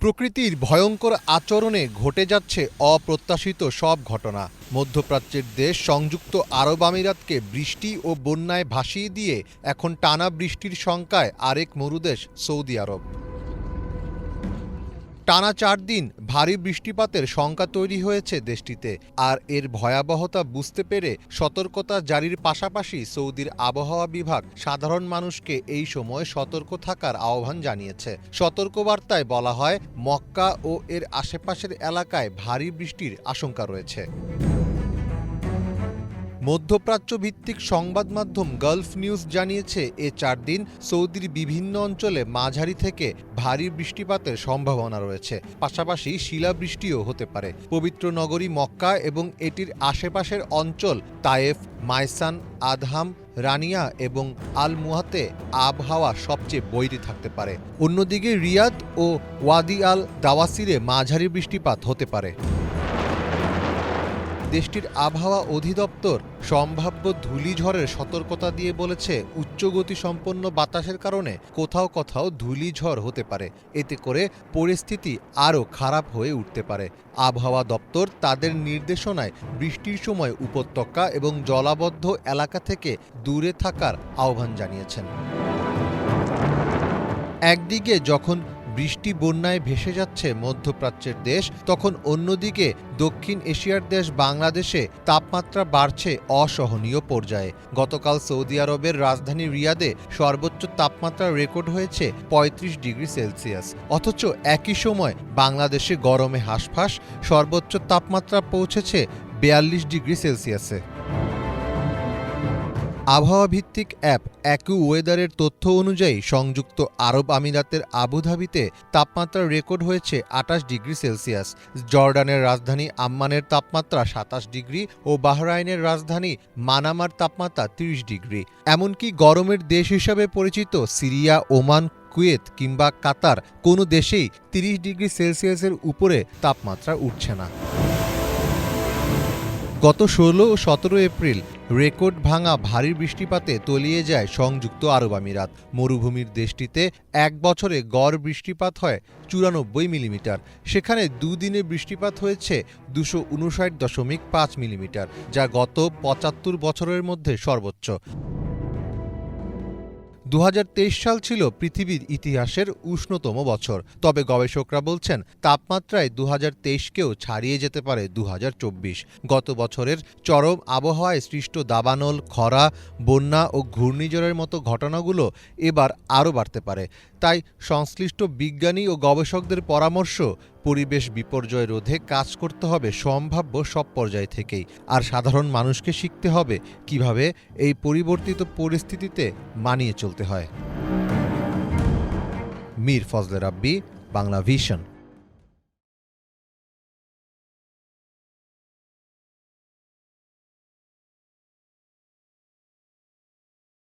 প্রকৃতির ভয়ঙ্কর আচরণে ঘটে যাচ্ছে অপ্রত্যাশিত সব ঘটনা। মধ্যপ্রাচ্যের দেশ সংযুক্ত আরব আমিরাতকে বৃষ্টি ও বন্যায় ভাসিয়ে দিয়ে এখন টানা বৃষ্টির শঙ্কায় আরেক মরুদেশ সৌদি আরব। টানা ৪ দিন ভারী বৃষ্টিপাতের শঙ্কা তৈরি হয়েছে দেশটিতে। আর এর ভয়াবহতা বুঝতে পেরে সতর্কতা জারির পাশাপাশি সৌদির আবহাওয়া বিভাগ সাধারণ মানুষকে এই সময় সতর্ক থাকার আহ্বান জানিয়েছে। সতর্কবার্তায় বলা হয়, মক্কা ও এর আশেপাশের এলাকায় ভারী বৃষ্টির আশঙ্কা রয়েছে। মধ্যপ্রাচ্য ভিত্তিক সংবাদ মাধ্যম গালফ নিউজ জানিয়েছে, এ ৪ দিন সৌদির বিভিন্ন অঞ্চলে মাঝারি থেকে ভারী বৃষ্টিপাতের সম্ভাবনা রয়েছে। পাশাপাশি শিলাবৃষ্টিও হতে পারে। পবিত্র নগরী মক্কা এবং এটির আশেপাশের অঞ্চল তায়েফ, মাইসান, আদহাম, রানিয়া এবং আল মুহাতে আবহাওয়া সবচেয়ে বৈরী থাকতে পারে। অন্যদিকে রিয়াদ ও ওয়াদি আল দাওয়াসিরে মাঝারি বৃষ্টিপাত হতে পারে। দেশটির আবহাওয়া অধিদপ্তর সম্ভাব্য ধূলিঝড়ের সতর্কতা দিয়ে বলেছে, উচ্চগতিসম্পন্ন বাতাসের কারণে কোথাও কোথাও ধূলিঝড় হতে পারে। এতে করে পরিস্থিতি আরও খারাপ হয়ে উঠতে পারে। আবহাওয়া দপ্তর তাদের নির্দেশনায় বৃষ্টির সময় উপত্যকা এবং জলাবদ্ধ এলাকা থেকে দূরে থাকার আহ্বান জানিয়েছেন। একদিকে যখন বৃষ্টি বন্যায় ভেসে যাচ্ছে মধ্যপ্রাচ্যের দেশ, তখন অন্যদিকে দক্ষিণ এশিয়ার দেশ বাংলাদেশে তাপমাত্রা বাড়ছে অসহনীয় পর্যায়ে। গতকাল সৌদি আরবের রাজধানী রিয়াদে সর্বোচ্চ তাপমাত্রা রেকর্ড হয়েছে ৩৫ ডিগ্রি সেলসিয়াস। অথচ একই সময় বাংলাদেশে গরমে হাঁসফাঁস, সর্বোচ্চ তাপমাত্রা পৌঁছেছে ৪২ ডিগ্রি সেলসিয়াসে। আবহাওয়া ভিত্তিক অ্যাপ অ্যাকুওয়েদারের তথ্য অনুযায়ী সংযুক্ত আরব আমিরাতের আবুধাবিতে তাপমাত্রা রেকর্ড হয়েছে ২৮ ডিগ্রি সেলসিয়াস। জর্ডানের রাজধানী আম্মানের তাপমাত্রা ২৭ ডিগ্রি ও বাহরাইনের রাজধানী মানামার তাপমাত্রা ৩০ ডিগ্রি। এমনকি গরমের দেশ হিসাবে পরিচিত সিরিয়া, ওমান, কুয়েত কিংবা কাতার কোনো দেশেই ৩০ ডিগ্রি সেলসিয়াসের উপরে তাপমাত্রা উঠছে না। গত ১৬ ও ১৭ এপ্রিল রেকর্ড ভাঙা ভারী বৃষ্টিপাতে তলিয়ে যায় সংযুক্ত আরব আমিরাত। মরুভূমির দেশটিতে এক বছরে গড় বৃষ্টিপাত হয় ৯৪ মিলিমিটার। সেখানে দুদিনে বৃষ্টিপাত হয়েছে ২৫৯.৫ মিলিমিটার, যা গত ৭৫ বছরের মধ্যে সর্বোচ্চ। ২০২৩ সাল ছিল পৃথিবীর ইতিহাসের উষ্ণতম বছর। তবে গবেষকরা বলছেন, তাপমাত্রায় ২০২৩কেও ছাড়িয়ে যেতে পারে ২০২৪। গত বছরের চরম আবহাওয়ায় সৃষ্ট দাবানল, খরা, বন্যা ও ঘূর্ণিঝড়ের মতো ঘটনাগুলো এবার আরও বাড়তে পারে। তাই সংশ্লিষ্ট বিজ্ঞানী ও গবেষকদের পরামর্শ, পরিবেশ বিপর্যয় রোধে কাজ করতে হবে সম্ভাব্য সব পর্যায় থেকেই। আর সাধারণ মানুষকে শিখতে হবে কিভাবে এই পরিবর্তিত পরিস্থিতিতে মানিয়ে চলতে হয়। মীর ফজলে রাব্বি, বাংলা ভিশন।